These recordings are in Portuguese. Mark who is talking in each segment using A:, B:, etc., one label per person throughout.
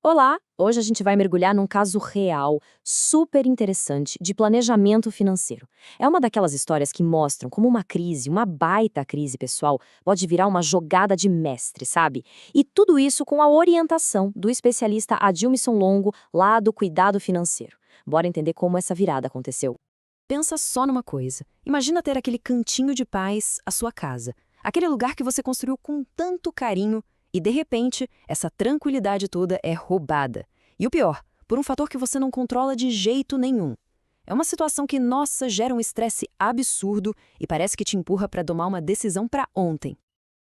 A: Olá! Hoje a gente vai mergulhar num caso real, super interessante, de planejamento financeiro. É uma daquelas histórias que mostram como uma crise, uma baita crise pessoal, pode virar uma jogada de mestre, sabe? E tudo isso com a orientação do especialista Adilson Longo, lá do Cuidado Financeiro. Bora entender como essa virada aconteceu.
B: Pensa só numa coisa. Imagina ter aquele cantinho de paz, a sua casa. Aquele lugar que você construiu com tanto carinho e, de repente, essa tranquilidade toda é roubada. E o pior, por um fator que você não controla de jeito nenhum. É uma situação que, nossa, gera um estresse absurdo e parece que te empurra para tomar uma decisão para ontem.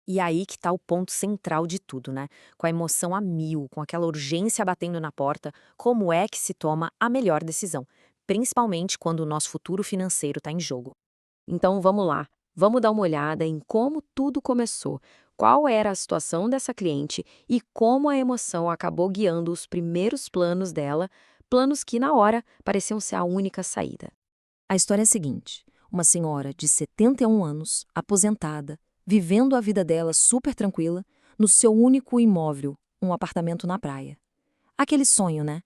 A: E aí que tá o ponto central de tudo, né? Com a emoção a mil, com aquela urgência batendo na porta, como é que se toma a melhor decisão? Principalmente quando o nosso futuro financeiro está em jogo. Então vamos lá, vamos dar uma olhada em como tudo começou, qual era a situação dessa cliente e como a emoção acabou guiando os primeiros planos dela, planos que na hora pareciam ser a única saída.
B: A história é a seguinte: uma senhora de 71 anos, aposentada, vivendo a vida dela super tranquila, no seu único imóvel, um apartamento na praia. Aquele sonho, né?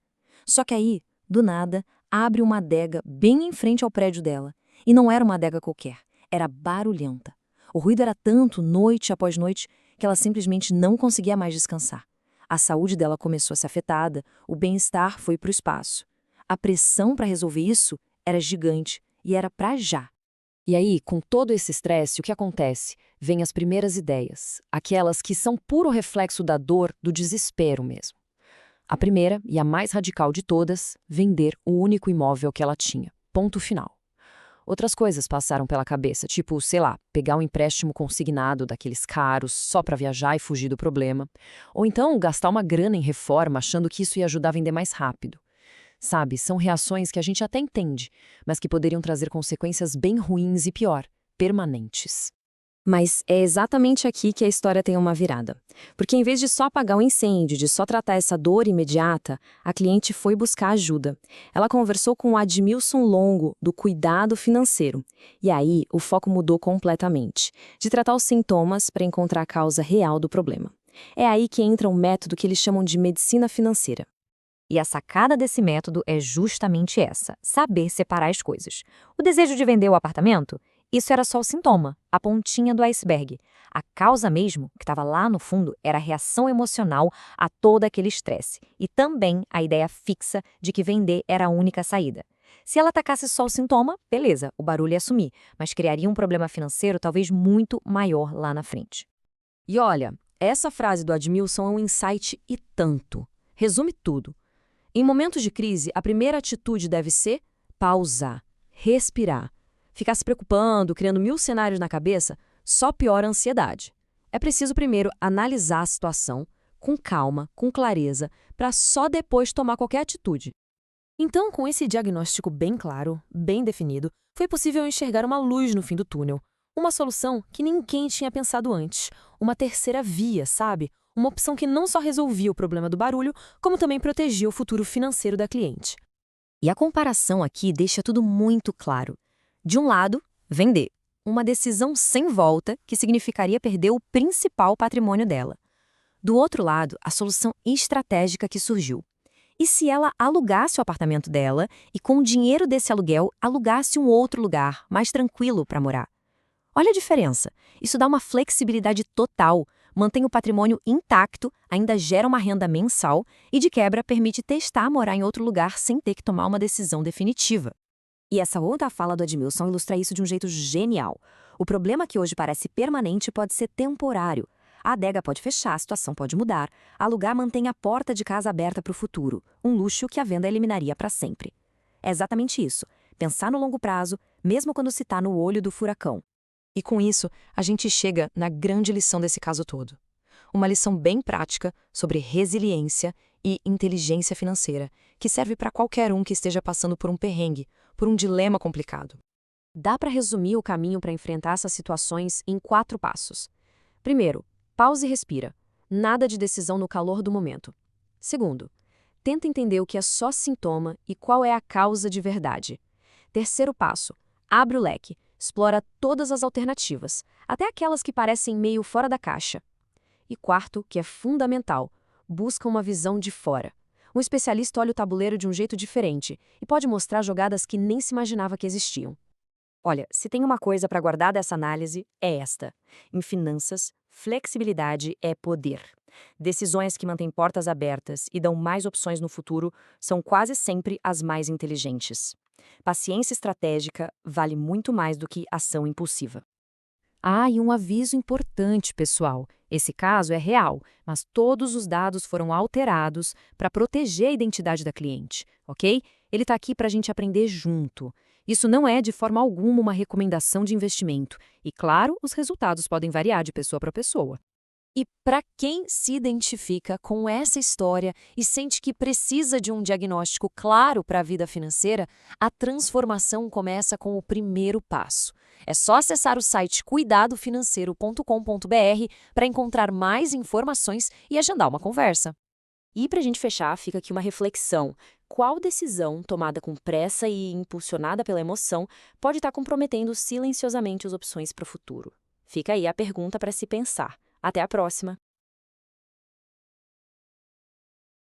B: Só que aí, do nada, abre uma adega bem em frente ao prédio dela. E não era uma adega qualquer, era barulhenta. O ruído era tanto, noite após noite, que ela simplesmente não conseguia mais descansar. A saúde dela começou a ser afetada, o bem-estar foi para o espaço. A pressão para resolver isso era gigante e era para já. E aí, com todo esse estresse, o que acontece? Vêm as primeiras ideias, aquelas que são puro reflexo da dor, do desespero mesmo. A primeira, e a mais radical de todas, vender o único imóvel que ela tinha. Ponto final. Outras coisas passaram pela cabeça, tipo, sei lá, pegar um empréstimo consignado daqueles caros só para viajar e fugir do problema. Ou então gastar uma grana em reforma achando que isso ia ajudar a vender mais rápido. Sabe, são reações que a gente até entende, mas que poderiam trazer consequências bem ruins e pior, permanentes.
A: Mas é exatamente aqui que a história tem uma virada. Porque em vez de só apagar o incêndio, de só tratar essa dor imediata, a cliente foi buscar ajuda. Ela conversou com o Admilson Longo, do Cuidado Financeiro. E aí, o foco mudou completamente. De tratar os sintomas para encontrar a causa real do problema. É aí que entra um método que eles chamam de medicina financeira. E a sacada desse método é justamente essa: saber separar as coisas. O desejo de vender o apartamento? Isso era só o sintoma, a pontinha do iceberg. A causa mesmo, que estava lá no fundo, era a reação emocional a todo aquele estresse. E também a ideia fixa de que vender era a única saída. Se ela atacasse só o sintoma, beleza, o barulho ia sumir, mas criaria um problema financeiro talvez muito maior lá na frente.
B: E olha, essa frase do Admilson é um insight e tanto. Resume tudo. Em momentos de crise, a primeira atitude deve ser pausar, respirar. Ficar se preocupando, criando mil cenários na cabeça, só piora a ansiedade. É preciso primeiro analisar a situação, com calma, com clareza, para só depois tomar qualquer atitude. Então, com esse diagnóstico bem claro, bem definido, foi possível enxergar uma luz no fim do túnel. Uma solução que ninguém tinha pensado antes. Uma terceira via, sabe? Uma opção que não só resolvia o problema do barulho, como também protegia o futuro financeiro da cliente.
A: E a comparação aqui deixa tudo muito claro. De um lado, vender. Uma decisão sem volta que significaria perder o principal patrimônio dela. Do outro lado, a solução estratégica que surgiu. E se ela alugasse o apartamento dela e, com o dinheiro desse aluguel, alugasse um outro lugar, mais tranquilo para morar? Olha a diferença. Isso dá uma flexibilidade total, mantém o patrimônio intacto, ainda gera uma renda mensal e, de quebra, permite testar morar em outro lugar sem ter que tomar uma decisão definitiva. E essa outra fala do Admilson ilustra isso de um jeito genial. O problema que hoje parece permanente pode ser temporário. A adega pode fechar, a situação pode mudar. Alugar mantém a porta de casa aberta para o futuro, um luxo que a venda eliminaria para sempre. É exatamente isso, pensar no longo prazo, mesmo quando se está no olho do furacão.
B: E com isso, a gente chega na grande lição desse caso todo. Uma lição bem prática sobre resiliência e inteligência financeira, que serve para qualquer um que esteja passando por um perrengue, por um dilema complicado. Dá para resumir o caminho para enfrentar essas situações em 4 passos. Primeiro, pause e respira. Nada de decisão no calor do momento. Segundo, tenta entender o que é só sintoma e qual é a causa de verdade. Terceiro passo, abre o leque. Explora todas as alternativas, até aquelas que parecem meio fora da caixa. E quarto, que é fundamental, busca uma visão de fora.
A: Um especialista olha o tabuleiro de um jeito diferente e pode mostrar jogadas que nem se imaginava que existiam. Olha, se tem uma coisa para guardar dessa análise, é esta. Em finanças, flexibilidade é poder. Decisões que mantêm portas abertas e dão mais opções no futuro são quase sempre as mais inteligentes. Paciência estratégica vale muito mais do que ação impulsiva. Ah, e um aviso importante, pessoal. Esse caso é real, mas todos os dados foram alterados para proteger a identidade da cliente, ok? Ele está aqui para a gente aprender junto. Isso não é de forma alguma uma recomendação de investimento. E, claro, os resultados podem variar de pessoa para pessoa. E para quem se identifica com essa história e sente que precisa de um diagnóstico claro para a vida financeira, a transformação começa com o primeiro passo. É só acessar o site cuidadofinanceiro.com.br para encontrar mais informações e agendar uma conversa. E para a gente fechar, fica aqui uma reflexão. Qual decisão tomada com pressa e impulsionada pela emoção pode estar comprometendo silenciosamente as opções para o futuro? Fica aí a pergunta para se pensar. Até a próxima!